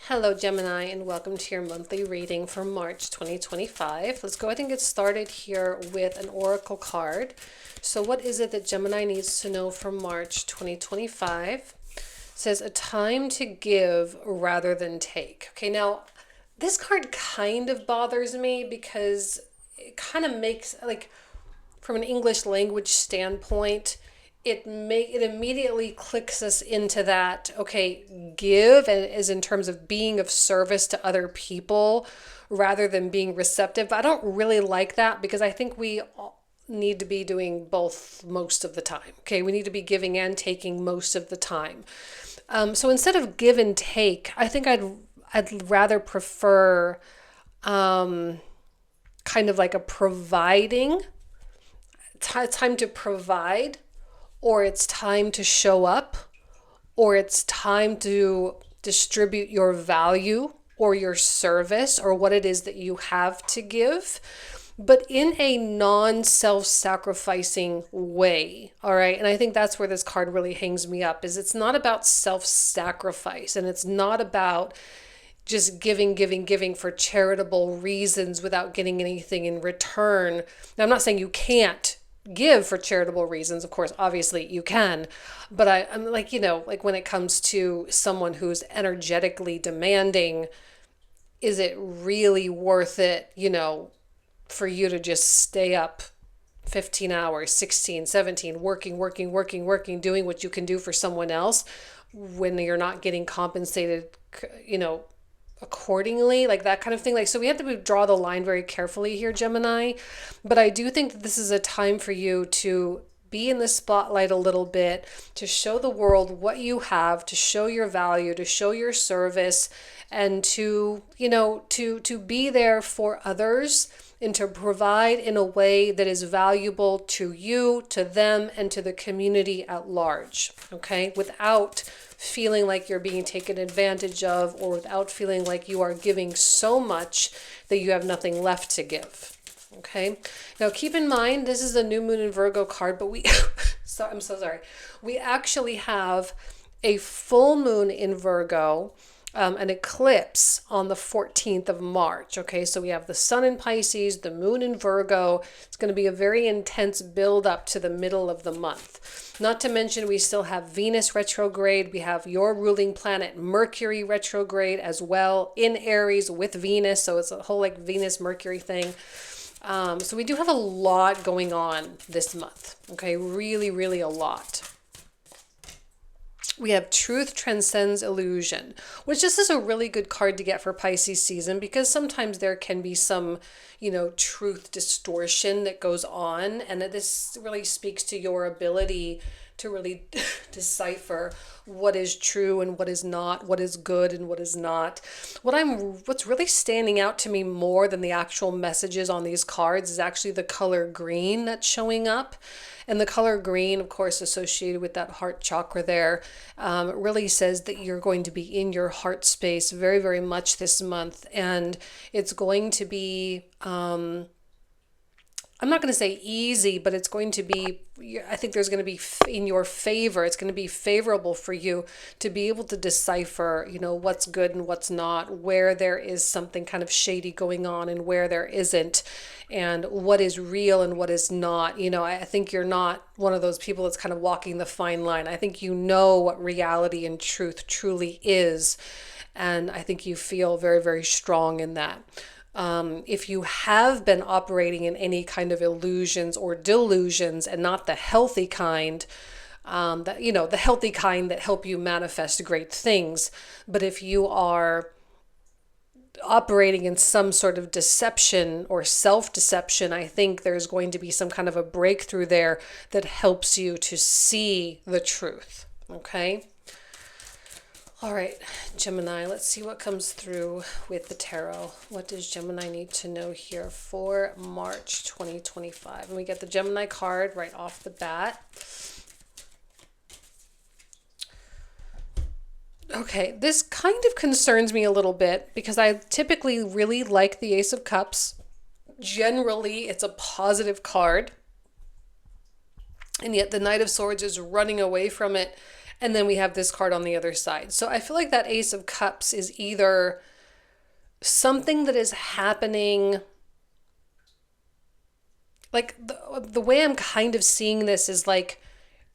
Hello, Gemini, and welcome to your monthly reading for March 2025. Let's go ahead and get started here with an oracle card. So, what is it that Gemini needs to know for March 2025? It says, a time to give rather than take. Okay, now this card kind of bothers me because it kind of makes, like, from an English language standpoint, it immediately clicks us into that, okay, give and is in terms of being of service to other people rather than being receptive. I don't really like that because I think we need to be doing both most of the time. Okay, we need to be giving and taking most of the time. So instead of give and take, I think I'd rather prefer kind of like a providing time to provide, or it's time to show up, or it's time to distribute your value or your service or what it is that you have to give, but in a non-self-sacrificing way. All right. And I think that's where this card really hangs me up, is it's not about self-sacrifice, and it's not about just giving for charitable reasons without getting anything in return. Now, I'm not saying you can't give for charitable reasons. Of course, obviously you can, but I'm like, like when it comes to someone who's energetically demanding, is it really worth it, for you to just stay up 15 hours, 16, 17, working, doing what you can do for someone else when you're not getting compensated, accordingly, like that kind of thing. Like, so we have to draw the line very carefully here, Gemini. But I do think that this is a time for you to be in the spotlight a little bit, to show the world what you have, to show your value, to show your service, and to be there for others, and to provide in a way that is valuable to you, to them, and to the community at large. Okay, without feeling like you're being taken advantage of, or without feeling like you are giving so much that you have nothing left to give. Okay, now keep in mind, this is a new moon in Virgo card, but I'm so sorry. We actually have a full moon in Virgo, an eclipse on the 14th of March. Okay, so we have the sun in Pisces, the moon in Virgo. It's going to be a very intense build up to the middle of the month. Not to mention, we still have Venus retrograde. We have your ruling planet Mercury retrograde as well in Aries with Venus. So it's a whole like Venus Mercury thing. So we do have a lot going on this month. Okay, really, really a lot. We have Truth Transcends Illusion, which this is a really good card to get for Pisces season, because sometimes there can be some, truth distortion that goes on. And this really speaks to your ability to really decipher what is true and what is not, what is good and what is not. What's really standing out to me more than the actual messages on these cards is actually the color green that's showing up. And the color green, of course, associated with that heart chakra there, really says that you're going to be in your heart space very, very much this month. And it's going to be, I'm not going to say easy, but it's going to be, I think there's going to be in your favor. It's going to be favorable for you to be able to decipher, what's good and what's not, where there is something kind of shady going on and where there isn't, and what is real and what is not. I think you're not one of those people that's kind of walking the fine line. I think you know what reality and truth truly is. And I think you feel very, very strong in that. If you have been operating in any kind of illusions or delusions, and not the healthy kind, the healthy kind that help you manifest great things, but if you are operating in some sort of deception or self-deception, I think there's going to be some kind of a breakthrough there that helps you to see the truth. Okay. All right, Gemini, let's see what comes through with the tarot. What does Gemini need to know here for March 2025? And we get the Gemini card right off the bat. Okay, this kind of concerns me a little bit because I typically really like the Ace of Cups. Generally, it's a positive card. And yet the Knight of Swords is running away from it And then we have this card on the other side. So I feel like that Ace of Cups is either something that is happening, like the way I'm kind of seeing this is like,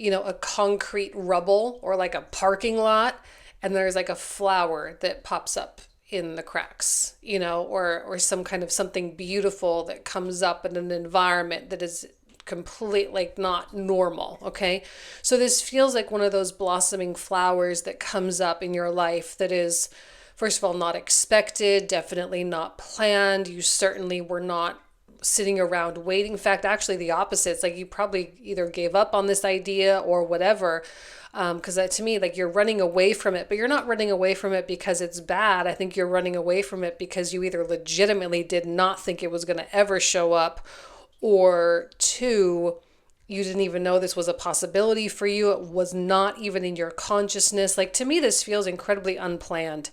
a concrete rubble or like a parking lot, and there's like a flower that pops up in the cracks, or some kind of something beautiful that comes up in an environment that is complete, like not normal. Okay. So this feels like one of those blossoming flowers that comes up in your life that is, first of all, not expected, definitely not planned. You certainly were not sitting around waiting. In fact, actually the opposite. It's like you probably either gave up on this idea or whatever. Because to me, like you're running away from it, but you're not running away from it because it's bad. I think you're running away from it because you either legitimately did not think it was going to ever show up, or two, you didn't even know this was a possibility for you. It was not even in your consciousness. Like to me, this feels incredibly unplanned.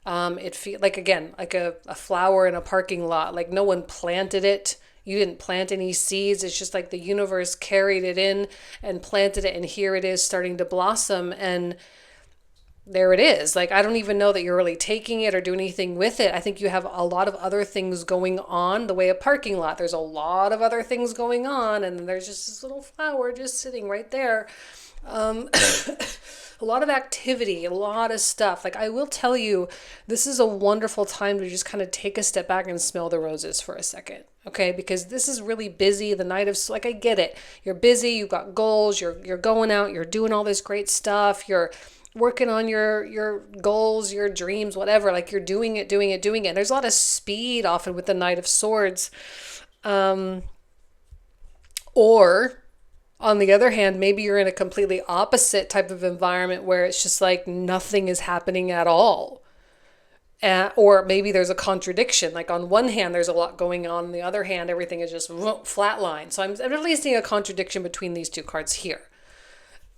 It feels like, again, like a flower in a parking lot. Like no one planted it. You didn't plant any seeds. It's just like the universe carried it in and planted it. And here it is starting to blossom. And there it is. Like, I don't even know that you're really taking it or doing anything with it. I think you have a lot of other things going on. The way a parking lot, there's a lot of other things going on. And then there's just this little flower just sitting right there. A lot of activity, a lot of stuff. Like I will tell you, this is a wonderful time to just kind of take a step back and smell the roses for a second. Okay, because this is really busy. The night of, like, I get it. You're busy, you've got goals, you're going out, you're doing all this great stuff, you're working on your goals, your dreams, whatever. Like you're doing it. There's a lot of speed often with the Knight of Swords. Or on the other hand, maybe you're in a completely opposite type of environment where it's just like nothing is happening at all. Or maybe there's a contradiction. Like on one hand, there's a lot going on. On the other hand, everything is just flatline. So I'm at least seeing a contradiction between these two cards here.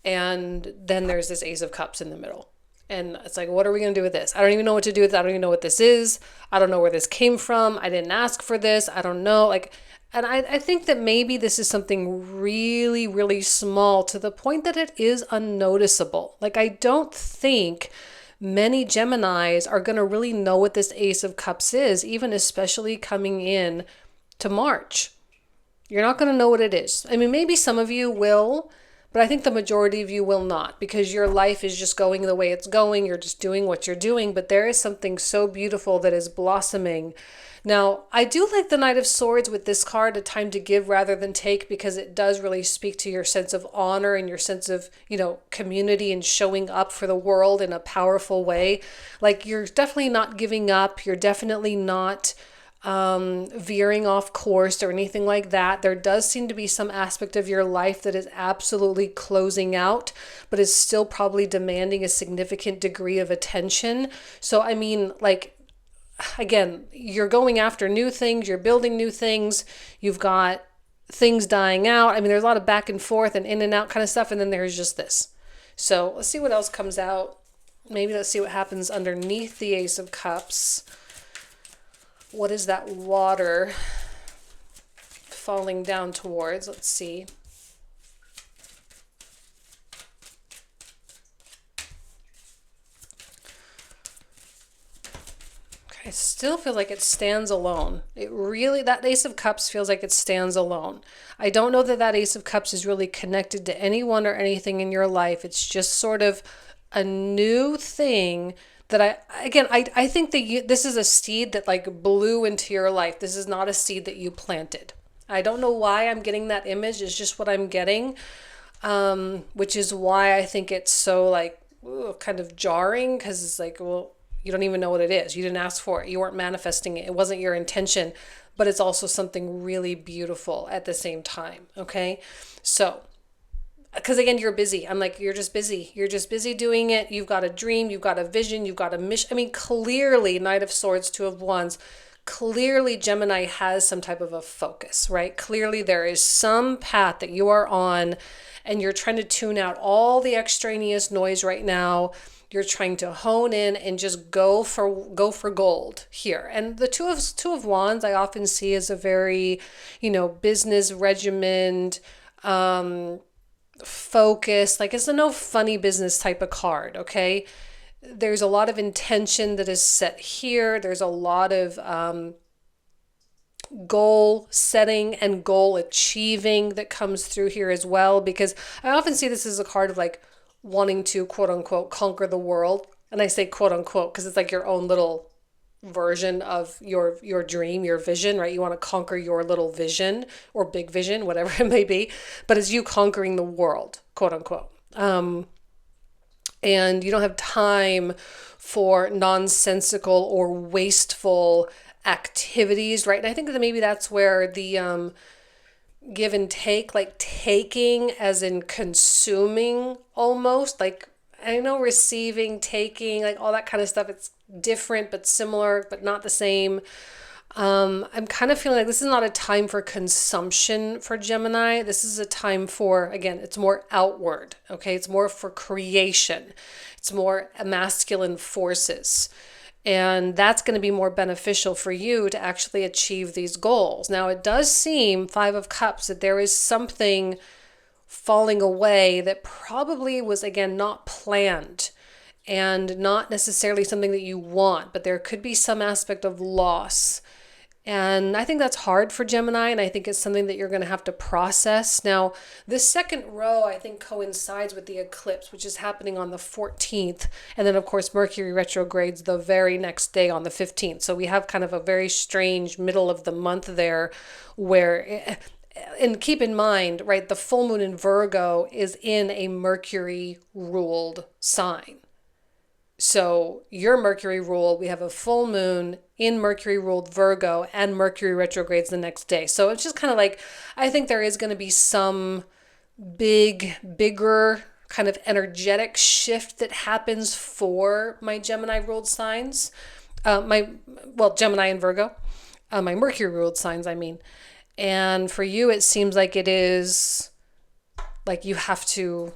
And then there's this Ace of Cups in the middle. And it's like, what are we going to do with this? I don't even know what to do with it. I don't even know what this is. I don't know where this came from. I didn't ask for this. I don't know. And I think that maybe this is something really, really small to the point that it is unnoticeable. Like, I don't think many Geminis are going to really know what this Ace of Cups is, even especially coming in to March. You're not going to know what it is. I mean, maybe some of you will, but I think the majority of you will not, because your life is just going the way it's going. You're just doing what you're doing, but there is something so beautiful that is blossoming. Now, I do like the Knight of Swords with this card, a time to give rather than take, because it does really speak to your sense of honor and your sense of, community and showing up for the world in a powerful way. Like, you're definitely not giving up. You're definitely not veering off course or anything like that. There does seem to be some aspect of your life that is absolutely closing out, but is still probably demanding a significant degree of attention. So, I mean, like, again, you're going after new things, you're building new things, you've got things dying out. I mean, there's a lot of back and forth and in and out kind of stuff, and then there's just this. So let's see what else comes out. Maybe let's see what happens underneath the Ace of Cups. What is that water falling down towards? Let's see. I still feel like it stands alone. That Ace of Cups feels like it stands alone. I don't know that Ace of Cups is really connected to anyone or anything in your life. It's just sort of a new thing that I think that this is a seed that like blew into your life. This is not a seed that you planted. I don't know why I'm getting that image. It's just what I'm getting, which is why I think it's so like kind of jarring, because it's like, well, you don't even know what it is. You didn't ask for it. You weren't manifesting it. It wasn't your intention, but it's also something really beautiful at the same time. Okay. So, because again, you're busy. I'm like, you're just busy. You're just busy doing it. You've got a dream. You've got a vision. You've got a mission. I mean, clearly, Knight of Swords, Two of Wands, clearly Gemini has some type of a focus, right? Clearly there is some path that you are on, and you're trying to tune out all the extraneous noise right now. You're trying to hone in and just go for gold here. And the two of Wands I often see as a very, business regimented, focused. Like, it's a no funny business type of card, okay? There's a lot of intention that is set here. There's a lot of goal setting and goal achieving that comes through here as well, because I often see this as a card of like wanting to quote unquote conquer the world. And I say quote unquote because it's like your own little version of your dream, your vision, right? You want to conquer your little vision or big vision, whatever it may be, but it's you conquering the world, quote unquote. And you don't have time for nonsensical or wasteful activities, right? And I think that maybe that's where the give and take, like taking as in consuming almost, like I know receiving, taking, like all that kind of stuff, it's different but similar, but not the same. I'm kind of feeling like this is not a time for consumption for Gemini. This is a time for, again, it's more outward, okay? It's more for creation. It's more masculine forces. And that's going to be more beneficial for you to actually achieve these goals. Now, it does seem, Five of Cups, that there is something falling away that probably was, again, not planned and not necessarily something that you want, but there could be some aspect of loss. And I think that's hard for Gemini, and I think it's something that you're going to have to process. Now, this second row, I think, coincides with the eclipse, which is happening on the 14th. And then, of course, Mercury retrogrades the very next day on the 15th. So we have kind of a very strange middle of the month there where, and keep in mind, right, the full moon in Virgo is in a Mercury ruled sign. So your Mercury rule, we have a full moon in Mercury ruled Virgo and Mercury retrogrades the next day. So it's just kind of like, I think there is going to be some bigger kind of energetic shift that happens for my Gemini ruled signs. Gemini and Virgo, my Mercury ruled signs, I mean. And for you, it seems like it is like you have to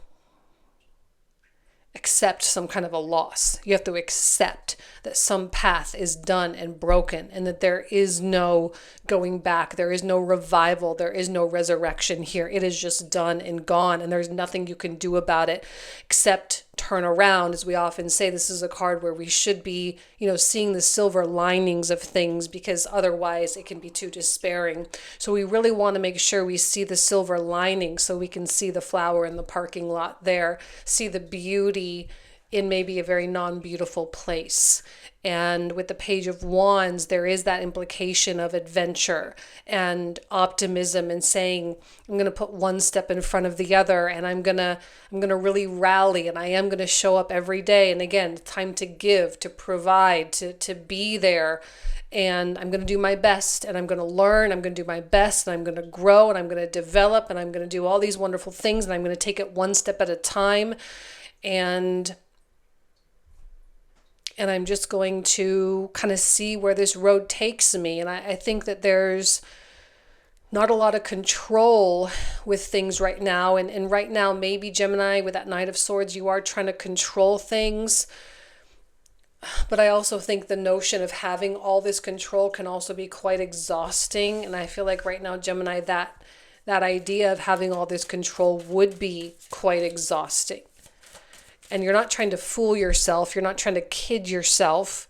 accept some kind of a loss. You have to accept that some path is done and broken and that there is no going back. There is no revival. There is no resurrection here. It is just done and gone, and there's nothing you can do about it except turn around. As we often say, this is a card where we should be, seeing the silver linings of things, because otherwise it can be too despairing. So we really want to make sure we see the silver lining so we can see the flower in the parking lot there, see the beauty in maybe a very non-beautiful place. And with the Page of Wands, there is that implication of adventure and optimism and saying, I'm going to put one step in front of the other, and I'm going to really rally, and I am going to show up every day. And again, time to give, to provide, to be there. And I'm going to do my best, and I'm going to learn, I'm going to do my best, and I'm going to grow, and I'm going to develop, and I'm going to do all these wonderful things, and I'm going to take it one step at a time. And I'm just going to kind of see where this road takes me. And I think that there's not a lot of control with things right now. And right now, maybe Gemini, with that Knight of Swords, you are trying to control things. But I also think the notion of having all this control can also be quite exhausting. And I feel like right now, Gemini, that idea of having all this control would be quite exhausting. And you're not trying to fool yourself. You're not trying to kid yourself.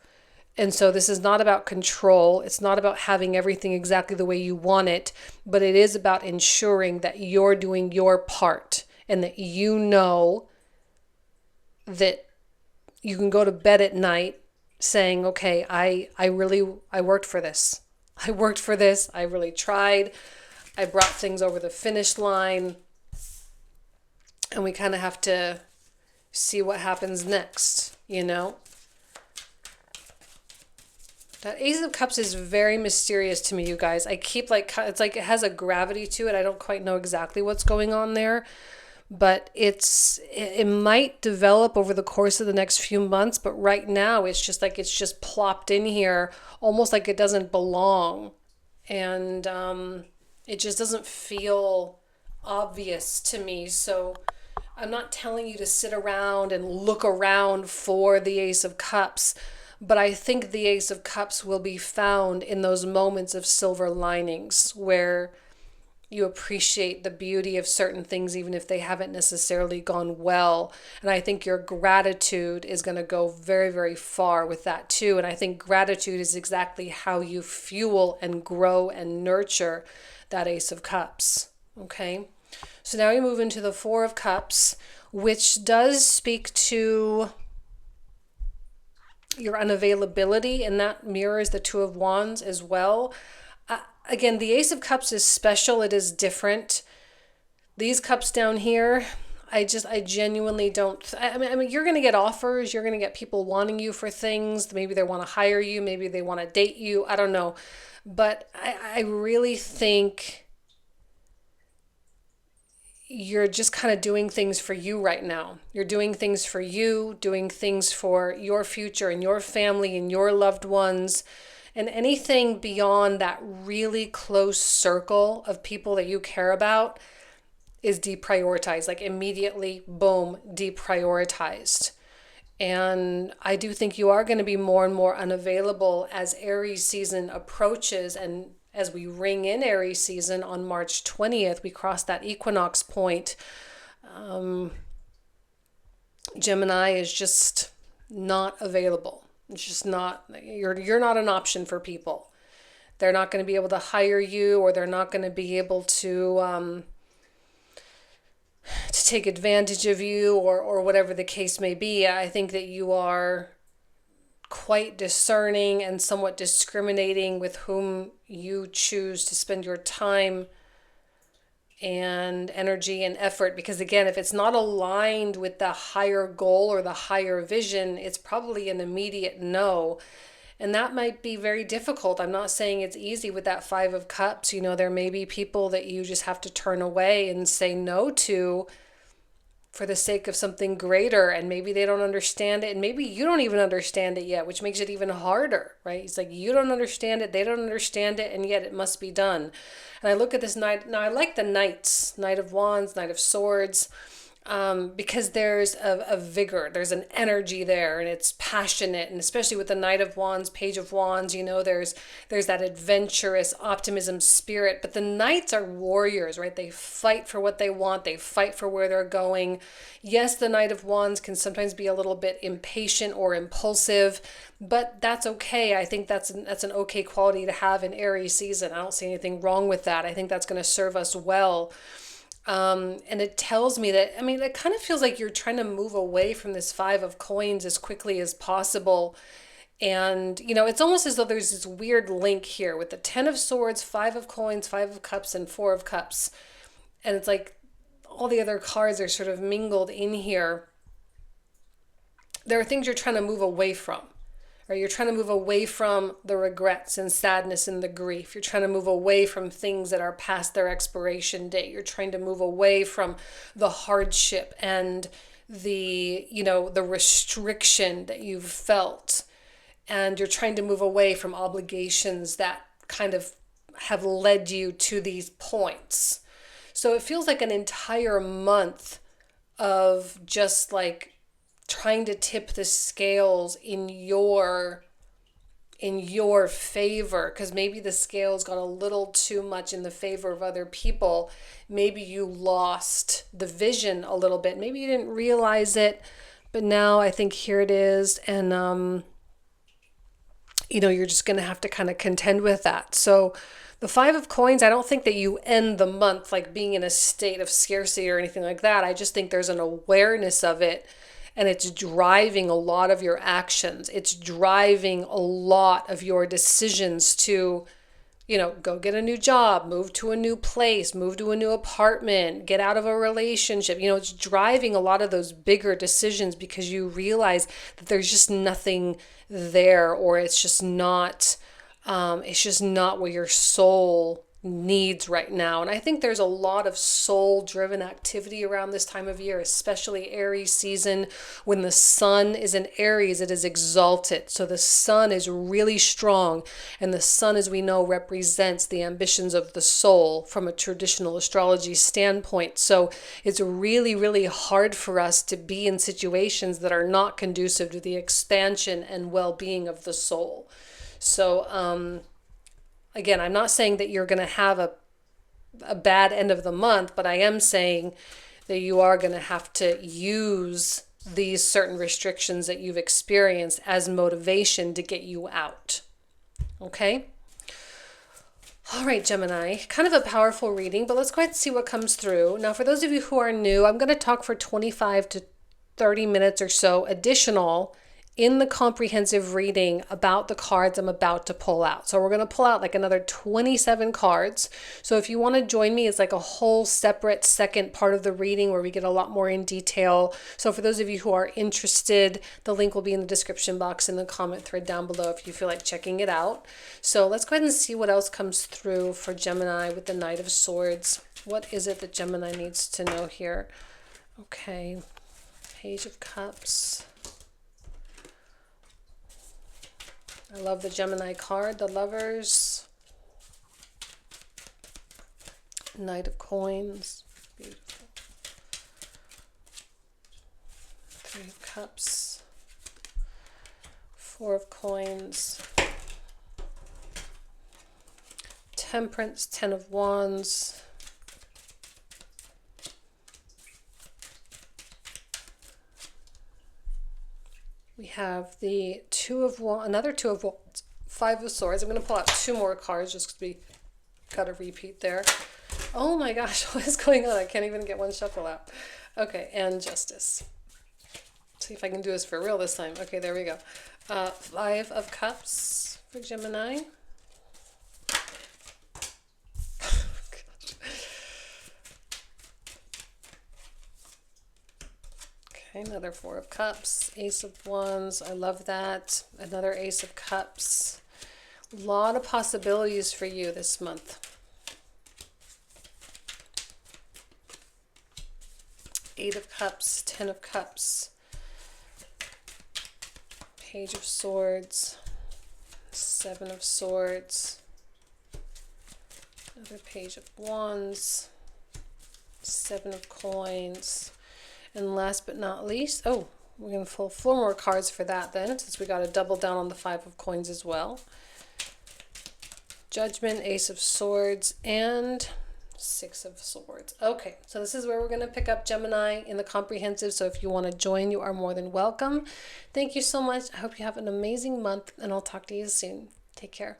And so this is not about control. It's not about having everything exactly the way you want it, but it is about ensuring that you're doing your part and that you know that you can go to bed at night saying, okay, I worked for this. I worked for this. I really tried. I brought things over the finish line. And we kind of have to see what happens next, That Ace of Cups is very mysterious to me, you guys. I keep it's like it has a gravity to it. I don't quite know exactly what's going on there, but it might develop over the course of the next few months. But right now it's just plopped in here, almost like it doesn't belong. And it just doesn't feel obvious to me. So I'm not telling you to sit around and look around for the Ace of Cups, but I think the Ace of Cups will be found in those moments of silver linings where You appreciate the beauty of certain things, even if they haven't necessarily gone well. And I think your gratitude is going to go very, very far with that too. And I think gratitude is exactly how you fuel and grow and nurture that Ace of Cups. Okay. So now we move into the Four of Cups, which does speak to your unavailability, and that mirrors the Two of Wands as well. Again, the Ace of Cups is special. It is different. These cups down here, I genuinely don't. I mean, you're going to get offers. You're going to get people wanting you for things. Maybe they want to hire you. Maybe they want to date you. I don't know. But I really think you're just kind of doing things for you right now. You're doing things for you, doing things for your future and your family and your loved ones. And anything beyond that really close circle of people that you care about is deprioritized, like immediately, boom, deprioritized. And I do think you are going to be more and more unavailable as Aries season approaches. And as we ring in Aries season on March 20th, we cross that equinox point. Gemini is just not available. It's just not, you're not an option for people. They're not going to be able to hire you, or they're not going to be able to take advantage of you, or whatever the case may be. I think that you are quite discerning and somewhat discriminating with whom you choose to spend your time and energy and effort, because again, if it's not aligned with the higher goal or the higher vision, it's probably an immediate no. And that might be very difficult. I'm not saying it's easy with that Five of Cups. You know, there may be people that you just have to turn away and say no to for the sake of something greater, and maybe they don't understand it, and maybe you don't even understand it yet, which makes it even harder, right? It's like you don't understand it, they don't understand it, and yet it must be done. And I look at this Knight. Now I like the Knights, Knight of Wands, Knight of Swords, because there's a vigor, there's an energy there, and it's passionate. And especially with the Knight of Wands, Page of Wands, you know, there's that adventurous optimism spirit. But the Knights are warriors, right? They fight for what they want, they fight for where they're going. Yes, the Knight of Wands can sometimes be a little bit impatient or impulsive, but that's okay. I think that's an okay quality to have in Aries season. I don't see anything wrong with that. I think that's going to serve us well. And it tells me that, I mean, it kind of feels like you're trying to move away from this Five of Coins as quickly as possible. And, you know, it's almost as though there's this weird link here with the Ten of Swords, Five of Coins, Five of Cups, and Four of Cups. And it's like all the other cards are sort of mingled in here. There are things you're trying to move away from. Or you're trying to move away from the regrets and sadness and the grief. You're trying to move away from things that are past their expiration date. You're trying to move away from the hardship and the, you know, the restriction that you've felt. And you're trying to move away from obligations that kind of have led you to these points. So it feels like an entire month of just like trying to tip the scales in your favor, because maybe the scales got a little too much in the favor of other people. Maybe you lost the vision a little bit. Maybe you didn't realize it, but now I think here it is. And, you know, you're just going to have to kind of contend with that. So the Five of Coins, I don't think that you end the month like being in a state of scarcity or anything like that. I just think there's an awareness of it. And it's driving a lot of your actions. It's driving a lot of your decisions to, you know, go get a new job, move to a new place, move to a new apartment, get out of a relationship. You know, it's driving a lot of those bigger decisions because you realize that there's just nothing there, or it's just not what your soul needs right now. And I think there's a lot of soul-driven activity around this time of year, especially Aries season. When the sun is in Aries, it is exalted. So the sun is really strong. And the sun, as we know, represents the ambitions of the soul from a traditional astrology standpoint. So it's really, really hard for us to be in situations that are not conducive to the expansion and well-being of the soul. So, again, I'm not saying that you're going to have a a bad end of the month, but I am saying that you are going to have to use these certain restrictions that you've experienced as motivation to get you out. Okay? All right, Gemini, kind of a powerful reading, but let's go ahead and see what comes through. Now, for those of you who are new, I'm going to talk for 25 to 30 minutes or so additional in the comprehensive reading about the cards I'm about to pull out. So we're going to pull out like another 27 cards. So if you want to join me, it's like a whole separate second part of the reading where we get a lot more in detail. So for those of you who are interested, the link will be in the description box in the comment thread down below if you feel like checking it out. So let's go ahead and see what else comes through for Gemini with the Knight of Swords. What is it that Gemini needs to know here? Okay, Page of Cups. I love the Gemini card, the Lovers, Knight of Coins, beautiful, Three of Cups, Four of Coins, Temperance, Ten of Wands, we have the Two of Wands, another Two of Wands, Five of Swords. I'm going to pull out two more cards just because we got a repeat there. Oh my gosh, what is going on? I can't even get one shuffle out. Okay, and Justice. See if I can do this for real this time. Okay, there we go. Five of Cups for Gemini. Okay, another Four of Cups, Ace of Wands. I love that. Another Ace of Cups. A lot of possibilities for you this month. Eight of Cups, Ten of Cups, Page of Swords, Seven of Swords, another Page of Wands, Seven of Coins. And last but not least, oh, we're going to pull four more cards for that then, since we got to double down on the Five of Coins as well. Judgment, Ace of Swords, and Six of Swords. Okay, so this is where we're going to pick up Gemini in the comprehensive. So if you want to join, you are more than welcome. Thank you so much. I hope you have an amazing month, and I'll talk to you soon. Take care.